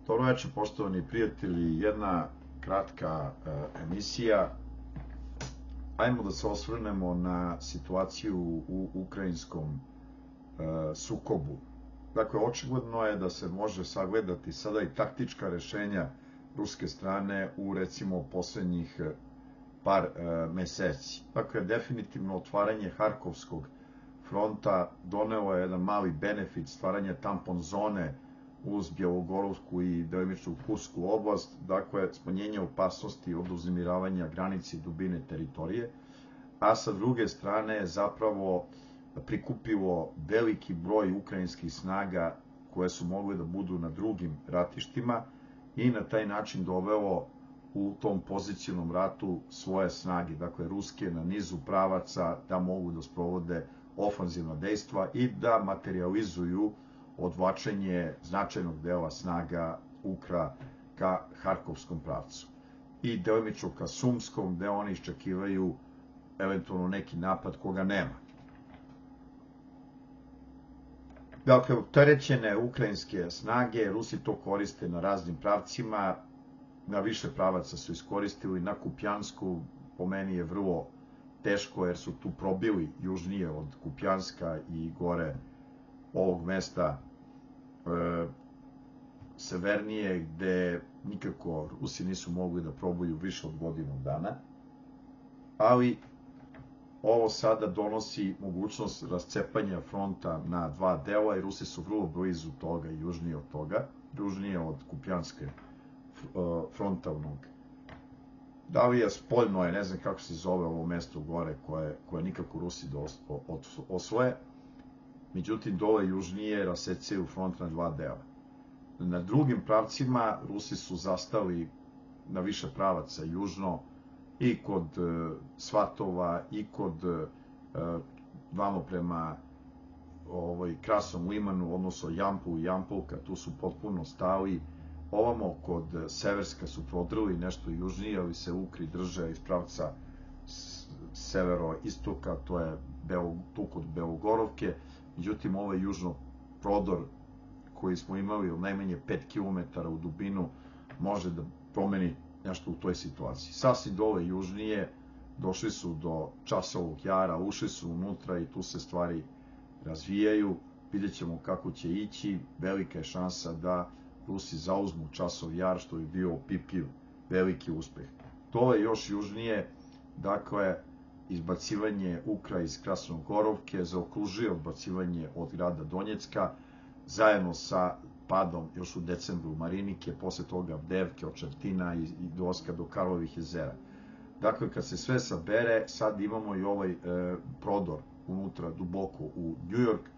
Dobro večer, poštovani prijatelji, jedna kratka emisija. Ajmo da se osvrnemo na situaciju u ukrajinskom sukobu. Dakle, očigledno je da se može sagledati sada i taktička rešenja ruske strane u, recimo, poslednjih par meseci. Dakle, definitivno otvaranje Harkovskog fronta donelo je jedan mali benefit stvaranja tampon zone uz Bjelogorovsku i delimično Kursku oblast, dakle, smanjenje opasnosti od uznemiravanja granice i dubine teritorije, a sa druge strane je zapravo prikupilo veliki broj ukrajinskih snaga koje su mogle da budu na drugim ratištima i na taj način dovelo u tom pozicionom ratu svoje snage, dakle, ruske na nizu pravaca da mogu da sprovode ofanzivna dejstva i da materializuju odvlačenje značajnog dela snaga Ukra ka Harkovskom pravcu i delimično ka Sumskom, gde oni iščekivaju eventualno neki napad koga nema. Dakle, opterećene ukrajinske snage, Rusi to koriste na raznim pravcima, na više pravaca su iskoristili, na Kupjansku po meni je vrlo teško jer su tu probili južnije od Kupjanska i gore ovog mesta severnije, gde nikako Rusi nisu mogli da probuju više od godinu dana, ali ovo sada donosi mogućnost rascepanja fronta na dva dela i Rusi su vrlo blizu toga i južnije od toga, južnije od Kupjanske frontalnog. Da li je spoljno, ne znam kako se zove ovo mesto gore koje nikako Rusi da osvoje, međutim dole južnije rasecaju front na dva dela. Na drugim pravcima Rusi su zastali na više pravaca južno i kod Svatova i kod vamo prema Krasnom Limanu, odnosno Jampu i Jampolka, tu su potpuno stali. Ovamo kod Severska su prodrli nešto južnije, ali se Ukri drže iz pravca severo-istoka, to je tu kod Belogorovke. Međutim, ovaj južno prodor koji smo imali od najmanje 5 km u dubinu može da promeni nešto u toj situaciji. Sasvim dole južnije došli su do Časovog jara, ušli su unutra i tu se stvari razvijaju. Vidjet ćemo kako će ići. Velika je šansa da Rusi zauzmu Časov jar, što bi bio opipljiv veliki uspeh. Dole još južnije, dakle, izbacivanje Ukra iz Krasnogorovke, zaokružuje odbacivanje od grada Donjecka, zajedno sa padom još u decembru Marinike, posle toga Avdevke, od Čertina i dolaska do Karlovih jezera. Dakle, kad se sve sabere, sad imamo i ovaj prodor unutra duboko u Njujork,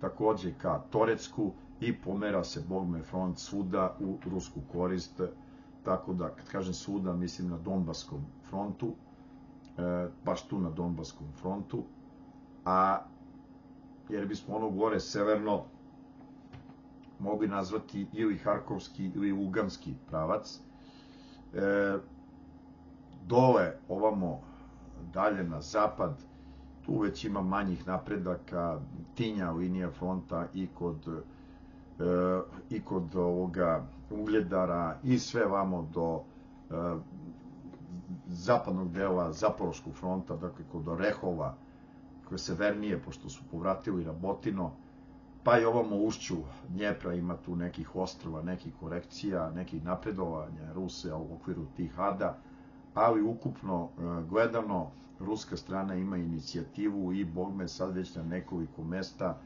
takođe ka Torecku, i pomera se, bogme, front svuda u rusku korist, tako da, kad kažem svuda, mislim na Donbaskom frontu, baš tu na Donbaskom frontu, jer bismo ono gore severno mogli nazvati ili Harkovski ili Luganski pravac. Dole, ovamo, dalje na zapad, tu već ima manjih napredaka, tinja linija fronta i kod ovoga Ugledara i sve vamo do zapadnog dela Zaporoškog fronta, dakle kod Orehova, koje severnije, pošto su povratili Rabotino, pa i ovamo ušću Dnjepra ima tu nekih ostrva, nekih korekcija, nekih napredovanja Ruse u okviru tih ada, ali ukupno gledano, ruska strana ima inicijativu i bogme sad već na nekoliko mesta,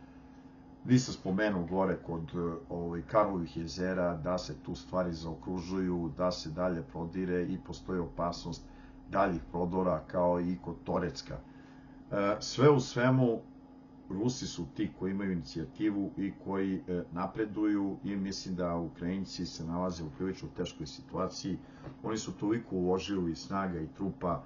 nisam spomenuo gore kod Karlovih jezera, da se tu stvari zaokružuju, da se dalje prodire i postoji opasnost daljih prodora kao i kod Torecka. Sve u svemu, Rusi su ti koji imaju inicijativu i koji napreduju i mislim da Ukrajinci se nalaze u prilično teškoj situaciji. Oni su toliko uložili snaga i trupa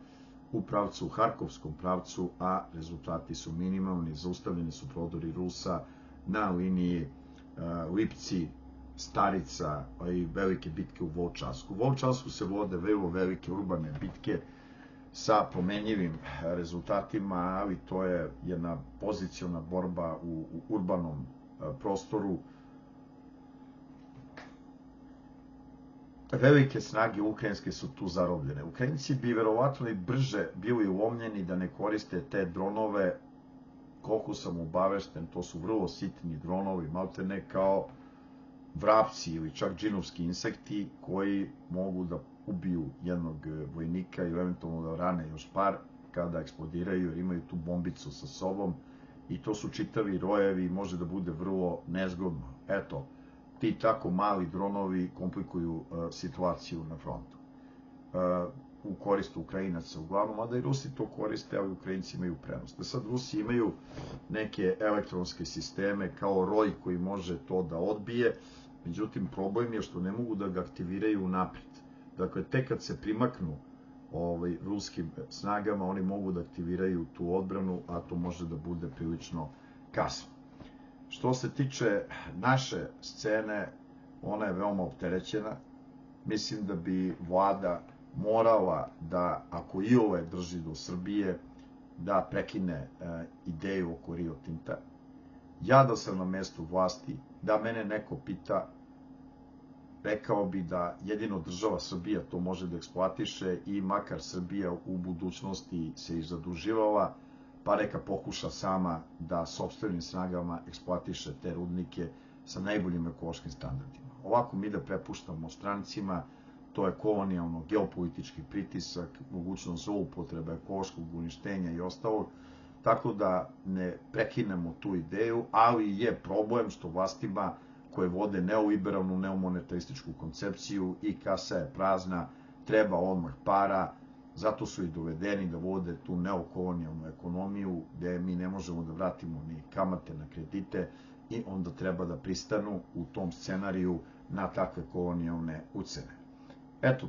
u pravcu, u Harkovskom pravcu, a rezultati su minimalni, zaustavljeni su prodori Rusa na liniji Lipci, Starica i velike bitke u Volčansku. U Volčansku se vode vrlo velike urbane bitke sa promenjivim rezultatima, ali to je jedna poziciona borba u urbanom prostoru velike snage ukrajinske su tu zarobljene. Ukrajinci bi verovatno i brže bili uomljeni da ne koriste te dronove, koliko sam obavešten, to su vrlo sitni dronovi, malte ne kao vrapci ili čak džinovski insekti koji mogu da ubiju jednog vojnika i eventualno da rane još par kada eksplodiraju jer imaju tu bombicu sa sobom i to su čitavi rojevi i može da bude vrlo nezgodno. Eto, ti tako mali dronovi komplikuju situaciju na frontu. U korist Ukrajinaca uglavnom, a da i Rusi to koriste, ali Ukrajinci imaju prenos. Da sad Rusi imaju neke elektronske sisteme kao roj koji može to da odbije, međutim problem je što ne mogu da ga aktiviraju naprijed. Dakle, tek kad se primaknu ruskim snagama, oni mogu da aktiviraju tu odbranu, a to može da bude prilično kasno. Što se tiče naše scene, ona je veoma opterećena. Mislim da bi vlada morala da, ako i ove drži do Srbije, da prekine ideju oko Rio Tinta. Ja da sam na mestu vlasti, da mene neko pita, rekao bi da jedino država Srbija to može da eksploatiše i makar Srbija u budućnosti se i zaduživala, pa neka pokuša sama da sopstvenim snagama eksploatiše te rudnike sa najboljim ekološkim standardima. Ovako mi da prepuštamo strancima, to je kolonijalno geopolitički pritisak, mogućnost zloupotrebe ekološkog uništenja i ostalog, tako da ne prekinemo tu ideju, ali je problem što vlastima koje vode neoliberalnu, neomonetarističku koncepciju i kasa je prazna, treba odmah para, zato su i dovedeni da vode tu neokolonijalnu ekonomiju gde mi ne možemo da vratimo ni kamate na kredite i onda treba da pristanu u tom scenariju na takve kolonijalne ucene. Eto,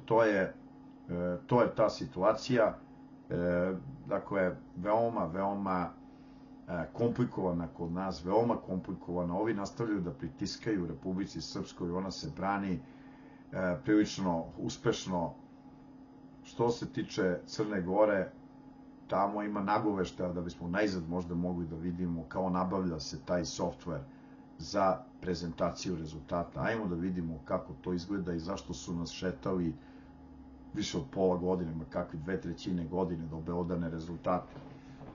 to je ta situacija, dakle, veoma komplikovana kod nas, veoma komplikovana. Ovi nastavljaju da pritiskaju Republici Srpskoj, ona se brani prilično uspešno. Što se tiče Crne Gore, tamo ima nagoveštaja da bismo najzad možda mogli da vidimo kao nabavlja se taj softver za prezentaciju rezultata. Ajmo da vidimo kako to izgleda i zašto su nas šetali više od pola godine, kakvi 2/3 godine da obelodane rezultate.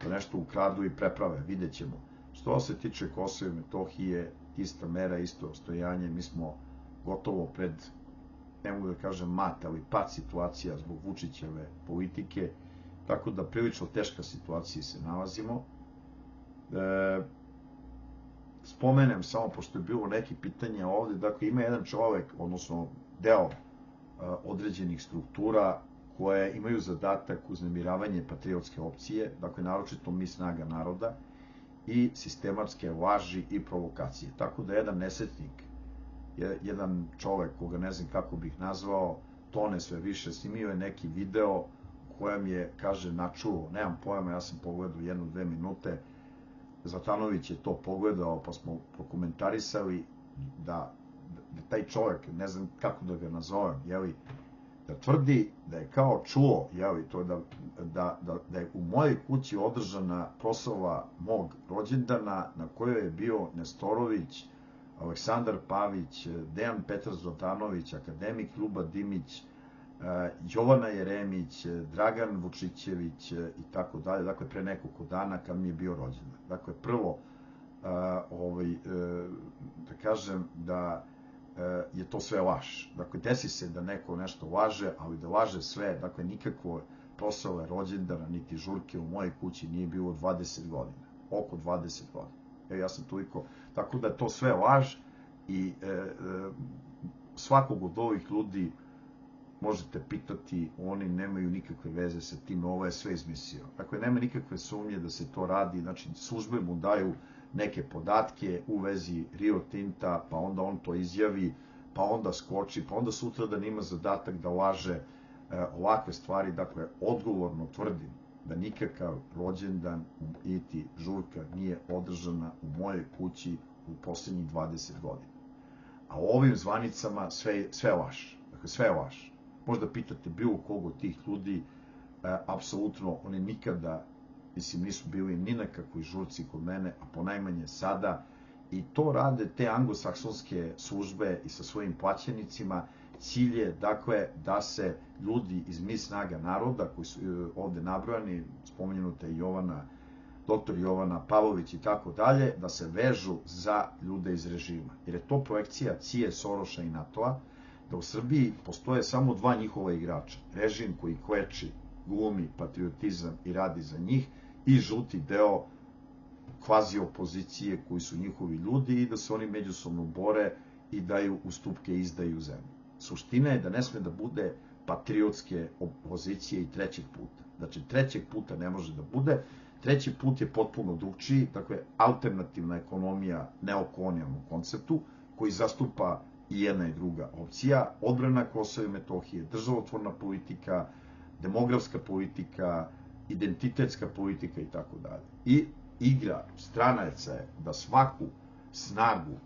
Da nešto ukradu i preprave, vidjet ćemo. Što se tiče Kosova i Metohije, ista mera, isto ostojanje, mi smo gotovo pred, ne mogu da kažem mat, ali pad situacija zbog Vučićeve politike, tako da prilično teška situacija se nalazimo. Spomenem samo, pošto je bilo neki pitanja ovde, dakle ima jedan čovek, odnosno deo određenih struktura koje imaju zadatak uznemiravanje patriotske opcije, dakle naročito mi Snaga naroda, i sistematske laži i provokacije. Tako da jedan nesretnik, jedan čovek koga ne znam kako bih nazvao, tone sve više, snimio je neki video u kojem je, kaže, načuo, nemam pojma, ja sam pogledao 1-2 minute, Zlatanović je to pogledao, pa smo prokomentarisali da taj čovek, ne znam kako da ga nazovem, da tvrdi da je kao čuo, to da je u mojoj kući održana proslava mog rođendana na kojoj je bio Nestorović, Aleksandar Pavić, Dejan Petar Zlatanović, akademik Ljuba Dimić, Jovana Jeremić, Dragan Vučićević i tako dalje, dakle pre nekoliko dana kad mi je bio rođendan. Dakle, prvo, da kažem da je to sve laž. Dakle, desi se da neko nešto laže, ali da laže sve, dakle, nikakvo proslave rođendana, niti žurke u mojej kući nije bilo 20 godina. Oko 20 godina. Ja sam toliko... Tako da je to sve laž i svakog od ovih ljudi možete pitati, oni nemaju nikakve veze sa tim, ovo je sve izmislio. Dakle, nema nikakve sumnje da se to radi, znači službe mu daju neke podatke u vezi Rio Tinta, pa onda on to izjavi, pa onda skoči, pa onda sutra da nima zadatak da laže ovakve stvari. Dakle, odgovorno tvrdim da nikakav rođendan niti žurka nije održana u mojoj kući u poslednjih 20 godina. A u ovim zvanicama sve laž. Dakle, sve laž. Možda pitate bilo koga od tih ljudi, apsolutno oni nikada, mislim, nisu bili ni na kakvoj žurci kod mene, a ponajmanje sada, i to rade te anglosaksonske službe i sa svojim plaćenicima, cilj je, dakle, da se ljudi iz Mi snaga naroda, koji su ovde nabrojani, spomenuta je doktor Jovana Pavlović i tako dalje, da se vežu za ljude iz režima. Jer je to projekcija CIA, Soroša i NATO-a, da u Srbiji postoje samo dva njihova igrača. Režim koji kleči, glumi patriotizam i radi za njih i žuti deo kvazi opozicije koji su njihovi ljudi i da se oni međusobno bore i daju ustupke i izdaju zemlju. Suština je da ne sme da bude patriotske opozicije i trećeg puta. Znači, trećeg puta ne može da bude. Treći put je potpuno drugčiji, dakle, alternativna ekonomija neokolonijalnom konceptu, koji zastupa i jedna i druga opcija, odbrana Kosova i Metohije, državotvorna politika, demografska politika, identitetska politika i tako dalje. I igra stranaca je da svaku snagu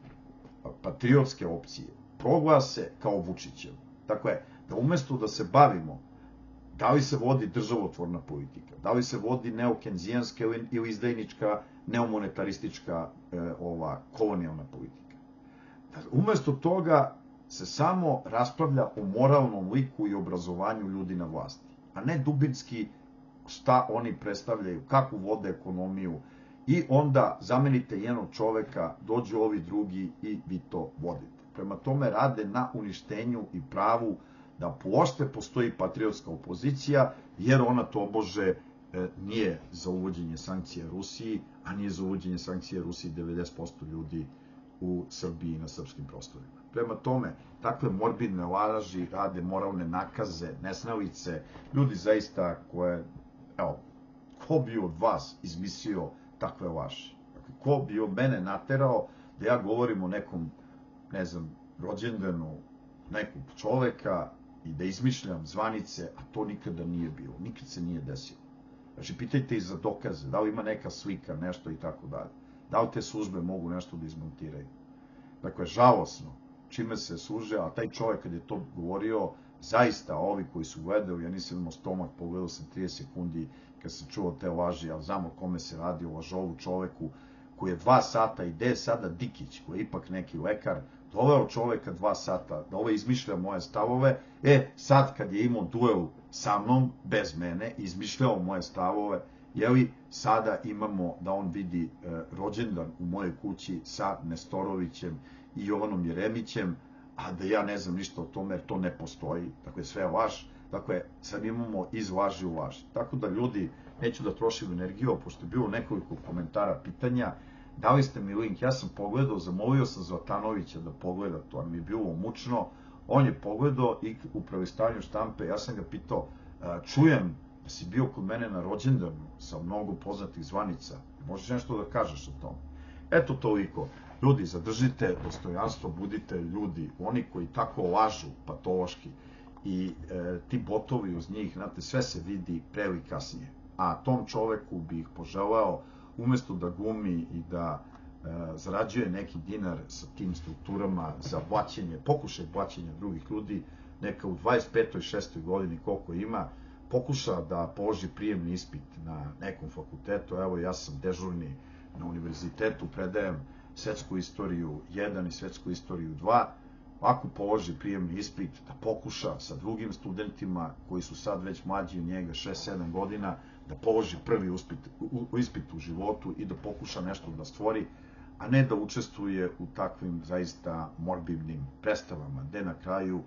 patriotske opcije proglase kao Vučićevu. Dakle, da umesto da se bavimo da li se vodi državotvorna politika, da li se vodi neokenzijanska ili izdajnička, neomonetaristička kolonijalna politika. Umesto toga se samo raspravlja o moralnom liku i obrazovanju ljudi na vlasti, a ne dubinski šta oni predstavljaju, kakvu vode ekonomiju, i onda zamenite jednog čoveka, dođu ovi drugi i vi to vodite. Prema tome rade na uništenju i pravu da poošte postoji patriotska opozicija, jer ona tobože nije za uvođenje sankcija Rusiji, a nije za uvođenje sankcija Rusiji 90% ljudi u Srbiji i na srpskim prostorima. Prema tome, takve morbidne laži rade moralne nakaze, nesnalice, ljudi zaista koje, evo, ko bi od vas izmislio takve laži? Ko bi od mene naterao da ja govorim o nekom, ne znam, rođendanu nekog čoveka i da izmišljam zvanice, a to nikada nije bilo, nikad se nije desilo. Znači, pitajte i za dokaze, da li ima neka slika, nešto i tako dalje. Da li te službe mogu nešto da izmontiraju. Dakle, žalosno, čime se služe, a taj čovek kad je to govorio, zaista ovi koji su gledali, ja nisam imao stomak, pogledao sam 30 sekundi kad sam čuo te laži, ali znam o kome se radi, o lažovu čoveku koji je 2 sata i gde je sada Dikić, koji je ipak neki lekar, doveo čoveka 2 sata, da ovo izmišlja moje stavove, sad kad je imao duel sa mnom, bez mene, izmišljao moje stavove, jeli, sada imamo da on vidi rođendan u mojoj kući sa Nestorovićem i Jovanom Jeremićem, a da ja ne znam ništa o tome, jer to ne postoji, dakle, sve je laž, dakle, sad imamo iz laži u laži. Tako da, ljudi, neću da trošim energiju, pošto je bilo nekoliko komentara, pitanja, dali ste mi link, ja sam pogledao, zamolio sam Zlatanovića da pogleda to, ali mi je bilo mučno, on je pogledao i u prelistanju štampe, ja sam ga pitao, čujem da si bio kod mene na rođendanu sa mnogo poznatih zvanica, možeš nešto da kažeš o tom? Eto toliko. Ljudi, zadržite dostojanstvo, budite ljudi, oni koji tako lažu patološki i ti botovi uz njih, znate, sve se vidi pre ili kasnije. A tom čoveku bih poželao, umesto da glumi i da zarađuje neki dinar sa tim strukturama za blaćenje, pokušaj blaćenja drugih ljudi, neka u 25. 6. godini koliko ima, pokuša da položi prijemni ispit na nekom fakultetu. Evo, ja sam dežurni na univerzitetu, predajem svetsku istoriju 1 i svetsku istoriju 2, ako položi prijemni ispit, da pokuša sa drugim studentima koji su sad već mlađi od njega 6-7 godina, da položi prvi ispit u životu i da pokuša nešto da stvori, a ne da učestvuje u takvim zaista morbidnim predstavama, gde na kraju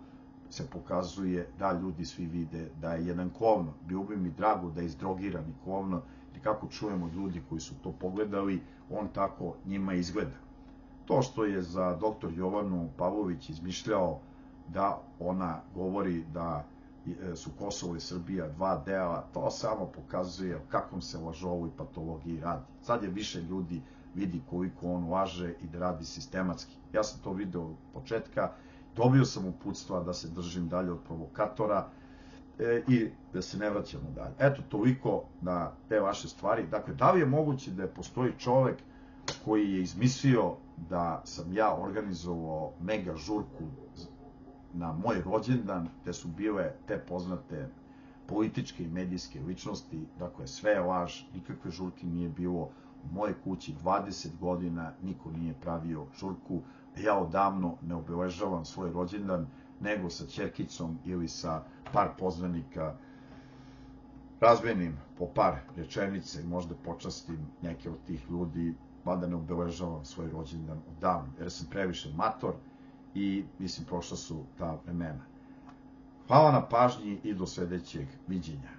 se pokazuje da ljudi svi vide da je jedan klovno. Bilo bi mi drago da je izdrogirani klovno, i kako čujemo od ljudi koji su to pogledali, on tako njima izgleda. To što je za doktor Jovanu Pavlović izmišljao da ona govori da su Kosovo i Srbija 2 dela, to samo pokazuje o kakvom se lažovu i patologiji radi. Sad je više ljudi vidi koliko on laže i da radi sistematski. Ja sam to video od početka, dobio sam uputstva da se držim dalje od provokatora i da se ne vraćamo dalje. Eto, toliko na te vaše stvari. Dakle, da li je moguće da postoji čovek koji je izmislio da sam ja organizovao mega žurku na moj rođendan, gde su bile te poznate političke i medijske ličnosti, dakle, sve je laž, nikakve žurke nije bilo. U mojoj kući 20 godina niko nije pravio žurku, ja odavno ne obeležavam svoj rođendan, nego sa ćerkicom ili sa par poznanika, razmenim po par rečenice, možda počastim neke od tih ljudi, mada ne obeležavam svoj rođendan odavno, jer sam previše mator i, mislim, prošla su ta vremena. Hvala na pažnji i do sledećeg viđenja.